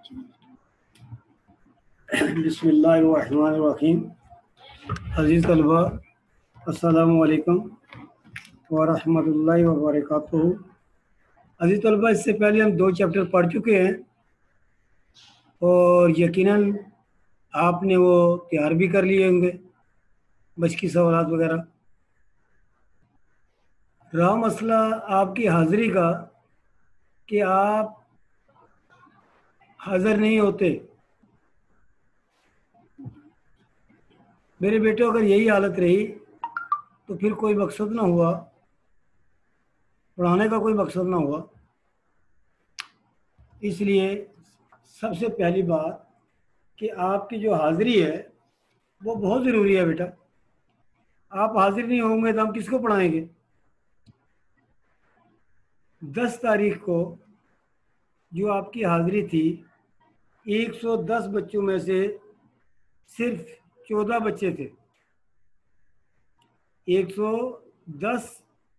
بسم اللہ الرحمن الرحیم۔ عزیز طلبہ، السلام علیکم ورحمۃ اللہ وبرکاتہ۔ عزیز طلبہ، اس سے پہلے ہم 2 چیپٹر پڑھ چکے ہیں اور یقیناً آپ نے وہ تیار بھی کر لیے ہوں گے، بچ کی سوالات وغیرہ۔ رہا مسئلہ آپ کی حاضری کا کہ آپ حاضر نہیں ہوتے۔ میرے بیٹے، اگر یہی حالت رہی تو پھر کوئی مقصد نہ ہوا، پڑھانے کا کوئی مقصد نہ ہوا۔ اس لیے سب سے پہلی بات کہ آپ کی جو حاضری ہے وہ بہت ضروری ہے بیٹا۔ آپ حاضر نہیں ہوں گے تو ہم کس کو پڑھائیں گے؟ 10 تاریخ کو جو آپ کی حاضری تھی، 110 بچوں میں سے صرف 14 بچے تھے۔ 110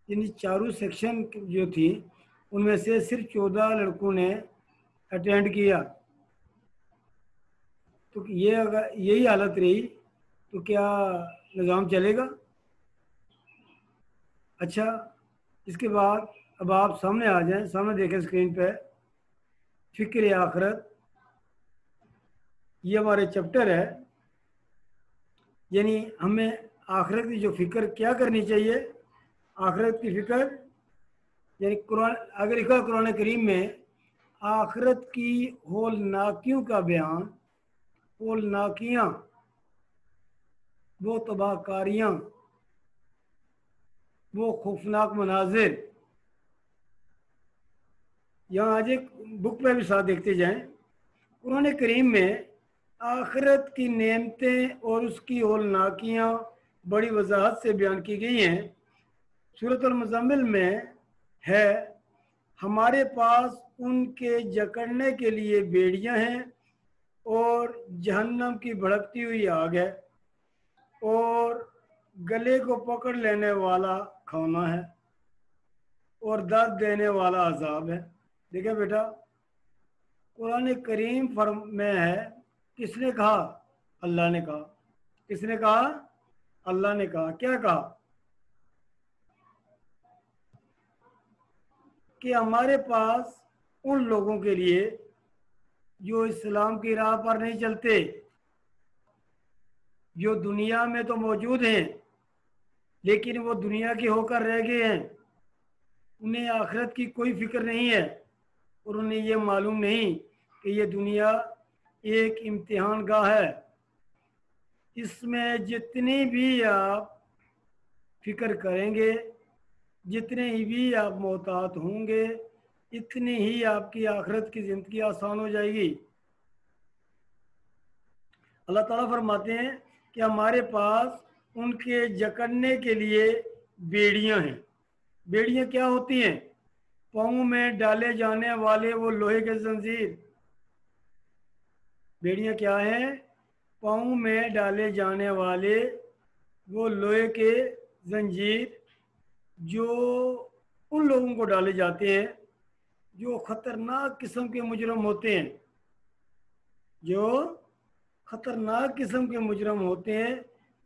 یعنی چاروں سیکشن جو تھی ان میں سے صرف 14 لڑکوں نے اٹینڈ کیا۔ تو یہ اگر یہی حالت رہی تو کیا نظام چلے گا؟ اچھا، اس کے بعد اب آپ سامنے آ جائیں، سامنے دیکھیں اسکرین پہ فکر آخرت، یہ ہمارے چیپٹر ہے۔ یعنی ہمیں آخرت کی جو فکر کیا کرنی چاہیے، آخرت کی فکر یعنی قرآن اگر لکھا قرآن کریم میں آخرت کی ہولناکیوں کا بیان، ہولناکیاں، وہ تباہ کاریاں، وہ خوفناک مناظر۔ یہاں آج ایک بک پہ بھی ساتھ دیکھتے جائیں۔ قرآن کریم میں آخرت کی نعمتیں اور اس کی ہولناکیاں بڑی وضاحت سے بیان کی گئی ہیں۔ سورۃ المزمل میں ہے، ہمارے پاس ان کے جکڑنے کے لیے بیڑیاں ہیں اور جہنم کی بھڑکتی ہوئی آگ ہے اور گلے کو پکڑ لینے والا کھانا ہے اور درد دینے والا عذاب ہے۔ دیکھیں بیٹا، قرآن کریم میں ہے، کس نے کہا؟ اللہ نے کہا۔ کس نے کہا؟ اللہ نے کہا۔ کیا کہا؟ کہ ہمارے پاس ان لوگوں کے لیے جو اسلام کی راہ پر نہیں چلتے، جو دنیا میں تو موجود ہیں لیکن وہ دنیا کے ہو کر رہ گئے ہیں، انہیں آخرت کی کوئی فکر نہیں ہے اور انہیں یہ معلوم نہیں کہ یہ دنیا ایک امتحان گاہ ہے۔ اس میں جتنی بھی آپ فکر کریں گے، جتنے ہی بھی آپ محتاط ہوں گے، اتنی ہی آپ کی آخرت کی زندگی آسان ہو جائے گی۔ اللہ تعالیٰ فرماتے ہیں کہ ہمارے پاس ان کے جکڑنے کے لیے بیڑیاں ہیں۔ بیڑیاں کیا ہوتی ہیں؟ پاؤں میں ڈالے جانے والے وہ لوہے کے زنجیر۔ بیڑیاں کیا ہیں؟ پاؤں میں ڈالے جانے والے وہ لوہے کے زنجیر، جو ان لوگوں کو ڈالے جاتے ہیں جو خطرناک قسم کے مجرم ہوتے ہیں۔ جو خطرناک قسم کے مجرم ہوتے ہیں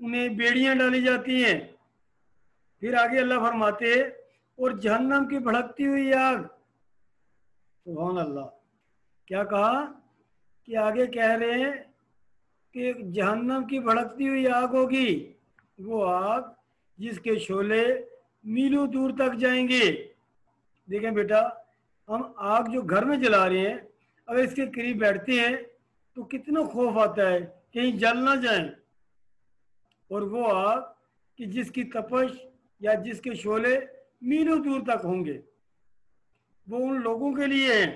انہیں بیڑیاں ڈالی جاتی ہیں۔ پھر آگے اللہ فرماتے اور جہنم کی بھڑکتی ہوئی آگ۔ سبحان اللہ! کیا کہا؟ کہ آگے کہہ رہے ہیں کہ جہنم کی بھڑکتی ہوئی آگ ہوگی، وہ آگ جس کے شعلے میلوں دور تک جائیں گے۔ دیکھیں بیٹا، ہم آگ جو گھر میں جلا رہے ہیں، اگر اس کے قریب بیٹھتے ہیں تو کتنا خوف آتا ہے کہیں جل نہ جائیں۔ اور وہ آگ کہ جس کی تپش یا جس کے شعلے میلوں دور تک ہوں گے، وہ ان لوگوں کے لیے ہیں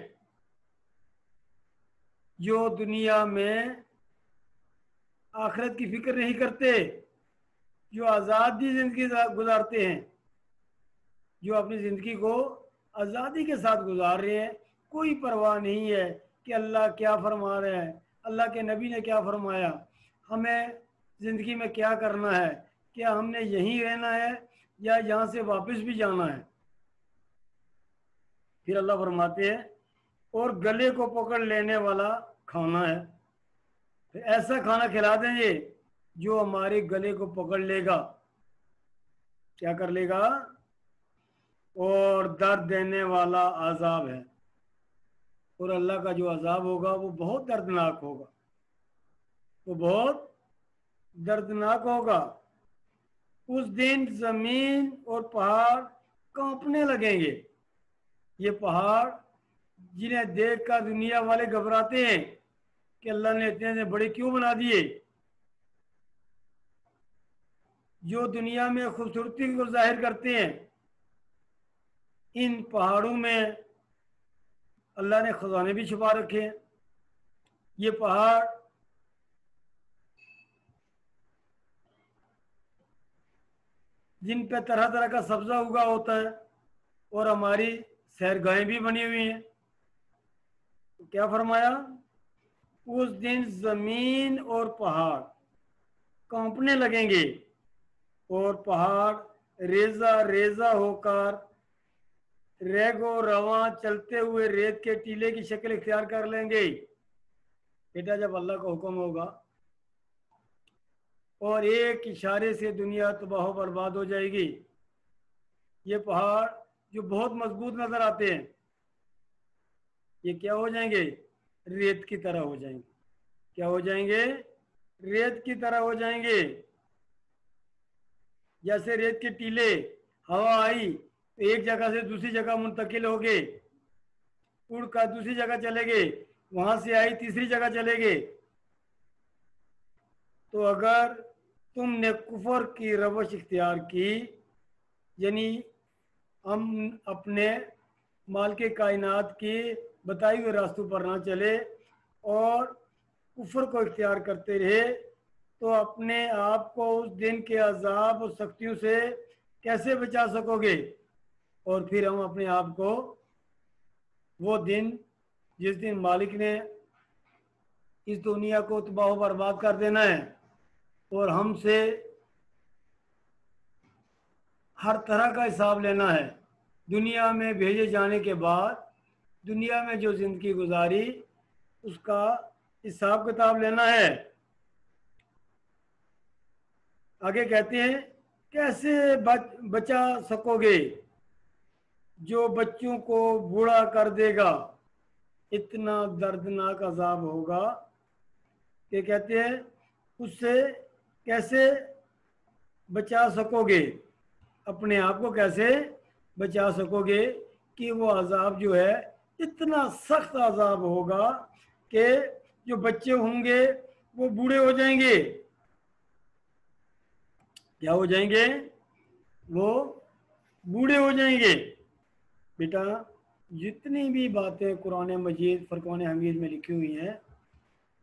جو دنیا میں آخرت کی فکر نہیں کرتے، جو آزادی زندگی گزارتے ہیں، جو اپنی زندگی کو آزادی کے ساتھ گزار رہے ہیں۔ کوئی پرواہ نہیں ہے کہ اللہ کیا فرما رہے ہیں، اللہ کے نبی نے کیا فرمایا، ہمیں زندگی میں کیا کرنا ہے، کیا ہم نے یہیں رہنا ہے یا یہاں سے واپس بھی جانا ہے۔ پھر اللہ فرماتے ہیں اور گلے کو پکڑ لینے والا کھانا ہے. پھر ایسا کھانا کھلا دیں گے جو ہمارے گلے کو پکڑ لے گا. کیا کر لے گا؟ اور درد دینے والا عذاب ہے. اور اللہ کا جو عذاب ہوگا وہ بہت دردناک ہوگا. وہ بہت دردناک ہوگا. اس دن زمین اور پہاڑ کانپنے لگیں گے. یہ پہاڑ جنہیں دیکھ کر دنیا والے گھبراتے ہیں کہ اللہ نے اتنے بڑے کیوں بنا دیے. جو دنیا میں خوبصورتی کو ظاہر کرتے ہیں، ان پہاڑوں میں اللہ نے خزانے بھی چھپا رکھے ہیں. یہ پہاڑ جن پہ طرح طرح کا سبزہ اگا ہوتا ہے اور ہماری سیرگاہیں بھی بنی ہوئی ہیں. کیا فرمایا؟ اس دن زمین اور پہاڑ کانپنے لگیں گے اور پہاڑ ریزہ ریزہ ہو کر ریگو رواں چلتے ہوئے ریت کے ٹیلے کی شکل اختیار کر لیں گے. بیٹا جب اللہ کا حکم ہوگا اور ایک اشارے سے دنیا تباہ و برباد ہو جائے گی. یہ پہاڑ جو بہت مضبوط نظر آتے ہیں یہ کیا ہو جائیں گے؟ ریت کی طرح ہو جائیں گے. کیا ہو جائیں گے؟ ریت کی طرح ہو جائیں گے. جیسے ریت کے ٹیلے ہوا آئی تو ایک جگہ سے دوسری جگہ منتقل ہو گئے، اڑ کر دوسری جگہ چلے گئے، وہاں سے آئی تیسری جگہ چلے گئے. تو اگر تم نے کفر کی روش اختیار کی، یعنی ہم اپنے مالک کائنات کی بتائی ہوئے راستوں پر نہ چلے اور کفر کو اختیار کرتے رہے، تو اپنے آپ کو اس دن کے عذاب اور سختیوں سے کیسے بچا سکو گے؟ اور پھر ہم اپنے آپ کو وہ دن جس دن مالک نے اس دنیا کو تباہ و برباد کر دینا ہے اور ہم سے ہر طرح کا حساب لینا ہے، دنیا میں بھیجے جانے کے بعد دنیا میں جو زندگی گزاری اس کا حساب کتاب لینا ہے. آگے کہتے ہیں کیسے بچا سکو گے جو بچوں کو بوڑھا کر دے گا. اتنا دردناک عذاب ہوگا کہ کہتے ہیں اس سے کیسے بچا سکو گے، اپنے آپ کو کیسے بچا سکو گے کہ وہ عذاب جو ہے اتنا سخت عذاب ہوگا کہ جو بچے ہوں گے وہ بوڑھے ہو جائیں گے. کیا ہو جائیں گے؟ وہ بوڑھے ہو جائیں گے. بیٹا جتنی بھی باتیں قرآن مجید فرقان حمید میں لکھی ہوئی ہیں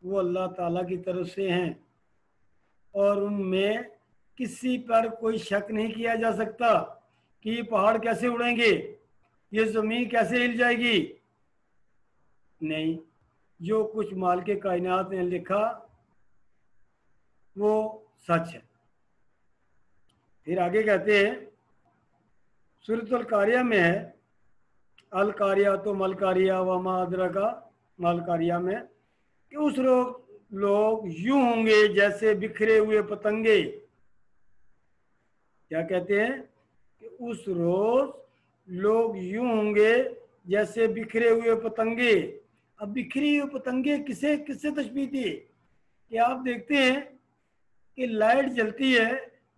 وہ اللہ تعالیٰ کی طرف سے ہیں اور ان میں کسی پر کوئی شک نہیں کیا جا سکتا کہ یہ پہاڑ کیسے اڑیں گے، یہ زمین کیسے ہل جائے گی. نہیں، جو کچھ مالک کائنات نے لکھا وہ سچ ہے. پھر آگے کہتے ہیں سورۃ القاریہ میں ہے القاریہ تو ملکاریہ وما ادراکا ملکاریہ میں کہ اس لوگ یوں ہوں گے جیسے بکھرے ہوئے پتنگے. کیا کہتے ہیں؟ کہ اس روز لوگ یوں ہوں گے جیسے بکھرے ہوئے پتنگے. اب بکھری ہوئے پتنگے کسے تشبیہ دی کہ آپ دیکھتے ہیں کہ لائٹ جلتی ہے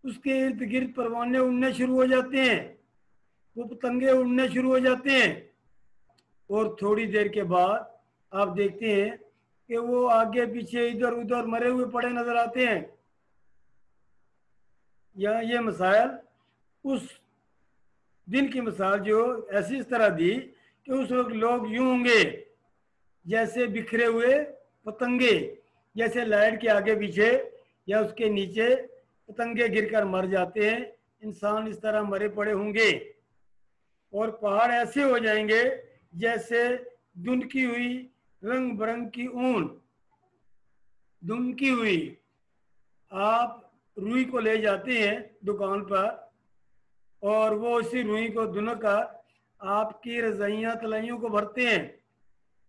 اس کے ارد گرد پروانے اڑنے شروع ہو جاتے ہیں، وہ پتنگے اڑنے شروع ہو جاتے ہیں اور تھوڑی دیر کے بعد آپ دیکھتے ہیں کہ وہ آگے پیچھے ادھر ادھر مرے ہوئے پڑے نظر آتے ہیں. یا یہ مسائل اس دن کی مثال جو ایسی اس طرح دی کہ اس وقت لوگ یوں ہوں گے جیسے بکھرے ہوئے پتنگے، جیسے لائٹ کے آگے پیچھے یا اس کے نیچے پتنگے گر کر مر جاتے ہیں، انسان اس طرح مرے پڑے ہوں گے. اور پہاڑ ایسے ہو جائیں گے جیسے دھندکی ہوئی رنگ برنگ کی اون. دھندکی ہوئی، آپ روئی کو لے جاتے ہیں دکان پر اور وہ اسی روئی کو دھن کر آپ کی رضائیاں تلائیوں کو بھرتے ہیں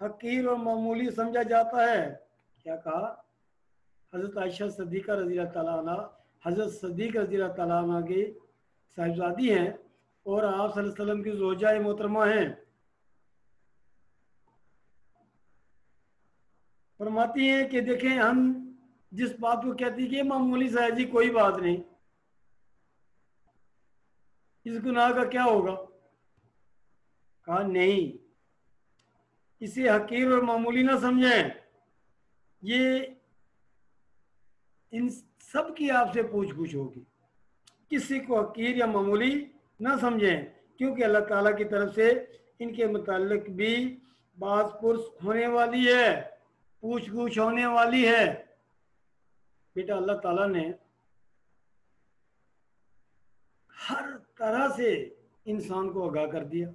حقیر اور معمولی سمجھا جاتا ہے؟ کیا کہا؟ حضرت عائشہ صدیقہ رضی اللہ تعالیٰ عنہ حضرت صدیق رضی اللہ تعالیٰ عنہ کی صاحبزادی ہیں اور آپ صلی اللہ علیہ وسلم کی زوجہ محترمہ ہیں۔ فرماتی ہیں کہ دیکھیں ہم جس بات کو کہتی ہیں کہ معمولی سا ہے جی کوئی بات نہیں، اس گناہ کا کیا ہوگا؟ کہا نہیں، اسے حقیر اور معمولی نہ سمجھیں، یہ ان سب کی آپ سے پوچھ گچھ ہوگی، کسی کو حقیر یا معمولی نہ سمجھیں، کیونکہ اللہ تعالیٰ کی طرف سے ان کے متعلق بھی باز پرس ہونے والی ہے، پوچھ گچھ ہونے والی ہے۔ بیٹا اللہ تعالیٰ نے ہر طرح سے انسان کو آگاہ کر دیا،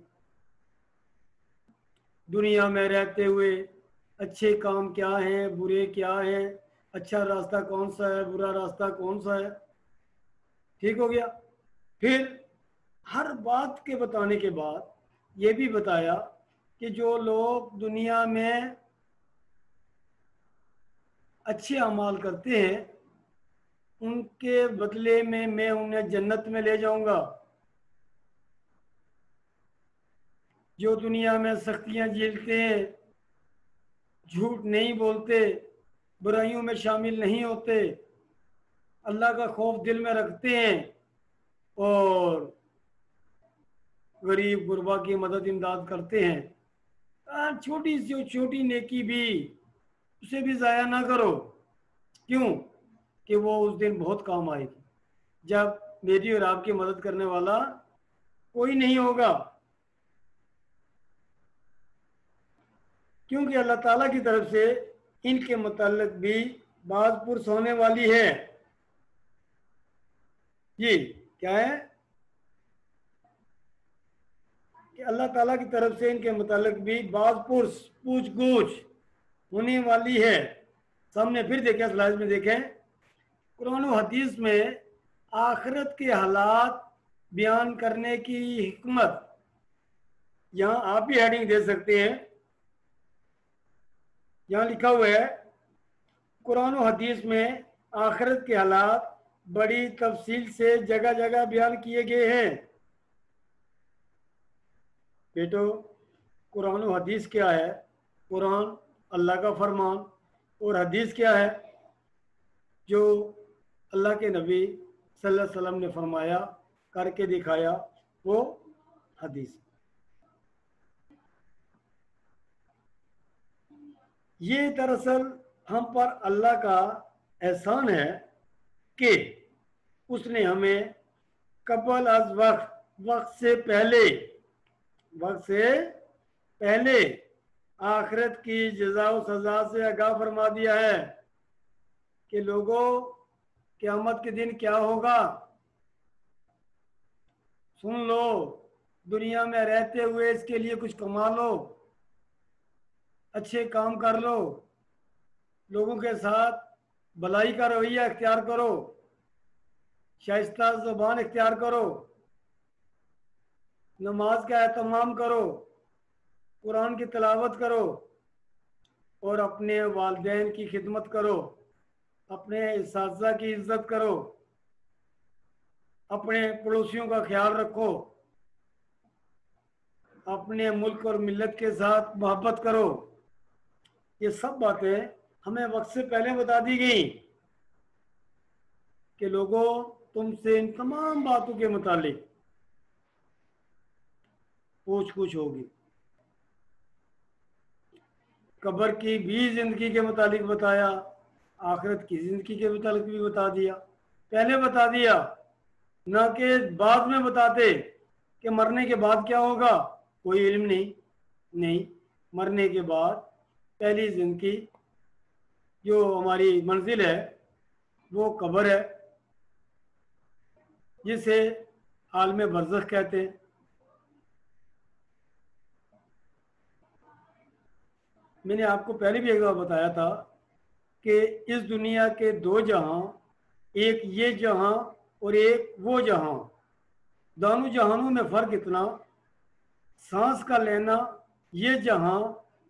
دنیا میں رہتے ہوئے اچھے کام کیا ہیں، برے کیا ہیں، اچھا راستہ کون سا ہے، برا راستہ کون سا ہے، ٹھیک ہو گیا۔ پھر ہر بات کے بتانے کے بعد یہ بھی بتایا کہ جو لوگ دنیا میں اچھے اعمال کرتے ہیں ان کے بدلے میں انہیں جنت میں لے جاؤں گا، جو دنیا میں سختیاں جھیلتے ہیں، جھوٹ نہیں بولتے، برائیوں میں شامل نہیں ہوتے، اللہ کا خوف دل میں رکھتے ہیں اور غریب غربا کی مدد امداد کرتے ہیں، چھوٹی سی چھوٹی نیکی بھی اسے بھی ضائع نہ کرو، کیوں کہ وہ اس دن بہت کام آئے گی جب میری اور آپ کی مدد کرنے والا کوئی نہیں ہوگا، کیونکہ اللہ تعالیٰ کی طرف سے ان کے متعلق بھی باز پرس ہونے والی ہے۔ جی کیا ہے کہ اللہ تعالیٰ کی طرف سے ان کے متعلق بھی باز پرس پوچھ گچھ ہونے والی ہے۔ سامنے پھر دیکھیں، سلائڈ میں دیکھیں، قرآن و حدیث میں آخرت کے حالات بیان کرنے کی حکمت، یہاں آپ بھی ہیڈنگ دے سکتے ہیں، یہاں لکھا ہوا ہے قرآن و حدیث میں آخرت کے حالات بڑی تفصیل سے جگہ جگہ بیان کیے گئے ہیں۔ بیٹو قرآن و حدیث کیا ہے؟ قرآن اللہ کا فرمان اور حدیث کیا ہے؟ جو اللہ کے نبی صلی اللہ علیہ وسلم نے فرمایا، کر کے دکھایا، وہ حدیث۔ یہ دراصل ہم پر اللہ کا احسان ہے کہ اس نے ہمیں قبل از وقت سے پہلے آخرت کی جزا و سزا سے آگاہ فرما دیا ہے کہ لوگوں قیامت کے دن کیا ہوگا، سن لو، دنیا میں رہتے ہوئے اس کے لیے کچھ کما لو، اچھے کام کر لو، لوگوں کے ساتھ بھلائی کا رویہ اختیار کرو، شائستہ زبان اختیار کرو، نماز کا اہتمام کرو، قرآن کی تلاوت کرو اور اپنے والدین کی خدمت کرو، اپنے اساتذہ کی عزت کرو، اپنے پڑوسیوں کا خیال رکھو، اپنے ملک اور ملت کے ساتھ محبت کرو۔ یہ سب باتیں ہمیں وقت سے پہلے بتا دی گئیں کہ لوگوں تم سے ان تمام باتوں کے متعلق پوچھ گچھ ہوگی۔ قبر کی بھی زندگی کے متعلق بتایا، آخرت کی زندگی کے متعلق بھی بتا دیا، پہلے بتا دیا، نہ کہ بعد میں بتاتے کہ مرنے کے بعد کیا ہوگا، کوئی علم نہیں، مرنے کے بعد پہلی زندگی جو ہماری منزل ہے وہ قبر ہے، جسے عالم برزخ کہتے ہیں۔ میں نے آپ کو پہلے بھی ایک بار بتایا تھا کہ اس دنیا کے دو جہاں، ایک یہ جہاں اور ایک وہ جہاں، دونوں جہانوں میں فرق اتنا، سانس کا لینا یہ جہاں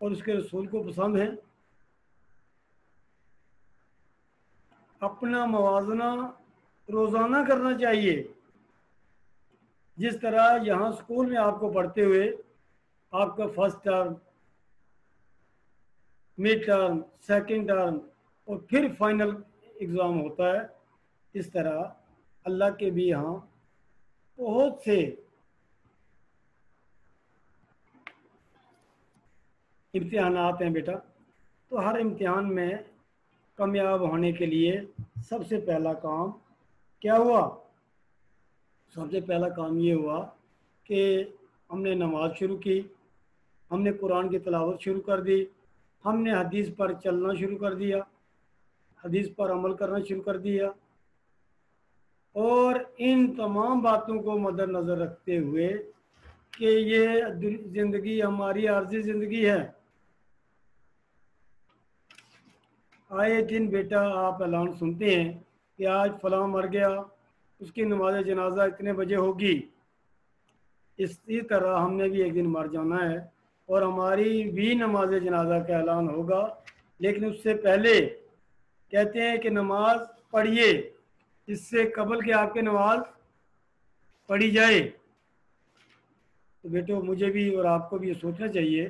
اور اس کے رسول کو پسند ہیں. اپنا موازنہ روزانہ کرنا چاہیے. جس طرح یہاں اسکول میں آپ کو پڑھتے ہوئے آپ کا first term, mid term, second term اور پھر فائنل ایگزام ہوتا ہے، اس طرح اللہ کے بھی یہاں بہت سے امتحانات ہیں بیٹا. تو ہر امتحان میں کامیاب ہونے کے لیے سب سے پہلا کام کیا ہوا؟ سب سے پہلا کام یہ ہوا کہ ہم نے نماز شروع کی، ہم نے قرآن کی تلاوت شروع کر دی، ہم نے حدیث پر چلنا شروع کر دیا، حدیث پر عمل کرنا شروع کر دیا. اور ان تمام باتوں کو مد نظر رکھتے ہوئے کہ یہ زندگی ہماری عارضی زندگی ہے. آئے دن بیٹا آپ اعلان سنتے ہیں کہ آج فلاں مر گیا، اس کی نماز جنازہ اتنے بجے ہوگی. اسی طرح ہم نے بھی ایک دن مر جانا ہے اور ہماری بھی نماز جنازہ کا اعلان ہوگا. لیکن اس سے پہلے کہتے ہیں کہ نماز پڑھیے، اس سے قبل کہ آپ کی نماز پڑھی جائے. تو بیٹو مجھے بھی اور آپ کو بھی یہ سوچنا چاہیے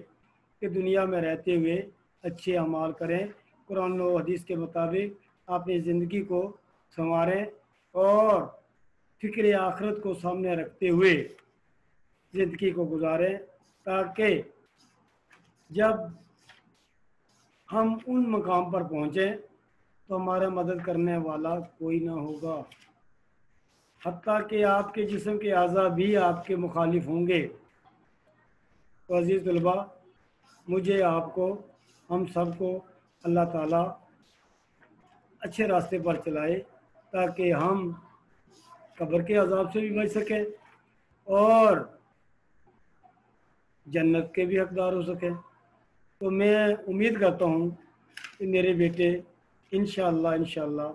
کہ دنیا میں رہتے ہوئے اچھے اعمال کریں، قرآن و حدیث کے مطابق اپنی زندگی کو سنواریں اور فکر آخرت کو سامنے رکھتے ہوئے زندگی کو گزاریں، تاکہ جب ہم ان مقام پر پہنچیں تو ہمارا مدد کرنے والا کوئی نہ ہوگا، حتیٰ کہ آپ کے جسم کے اعضاء بھی آپ کے مخالف ہوں گے. تو عزیز طلباء، مجھے آپ کو ہم سب کو اللہ تعالیٰ اچھے راستے پر چلائے تاکہ ہم قبر کے عذاب سے بھی بچ سکیں اور جنت کے بھی حقدار ہو سکیں. تو میں امید کرتا ہوں کہ میرے بیٹے انشاءاللہ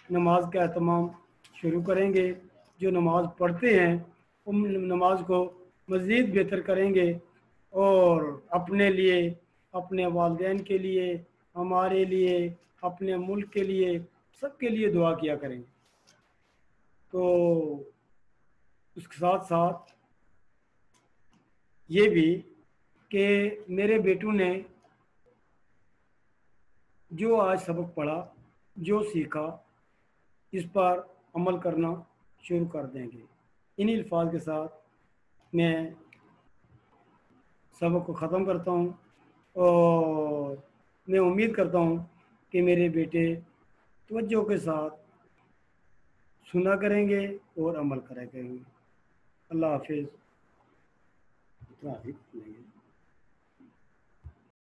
نماز کا اہتمام شروع کریں گے. جو نماز پڑھتے ہیں ان نماز کو مزید بہتر کریں گے اور اپنے لیے، اپنے والدین کے لیے، ہمارے لیے، اپنے ملک کے لیے، سب کے لیے دعا کیا کریں. تو اس کے ساتھ ساتھ یہ بھی کہ میرے بیٹوں نے جو آج سبق پڑھا، جو سیکھا، اس پر عمل کرنا شروع کر دیں گے. انہی الفاظ کے ساتھ میں سبق کو ختم کرتا ہوں اور میں امید کرتا ہوں کہ میرے بیٹے توجہ کے ساتھ سنا کریں گے اور عمل کریں گے. اللہ حافظ.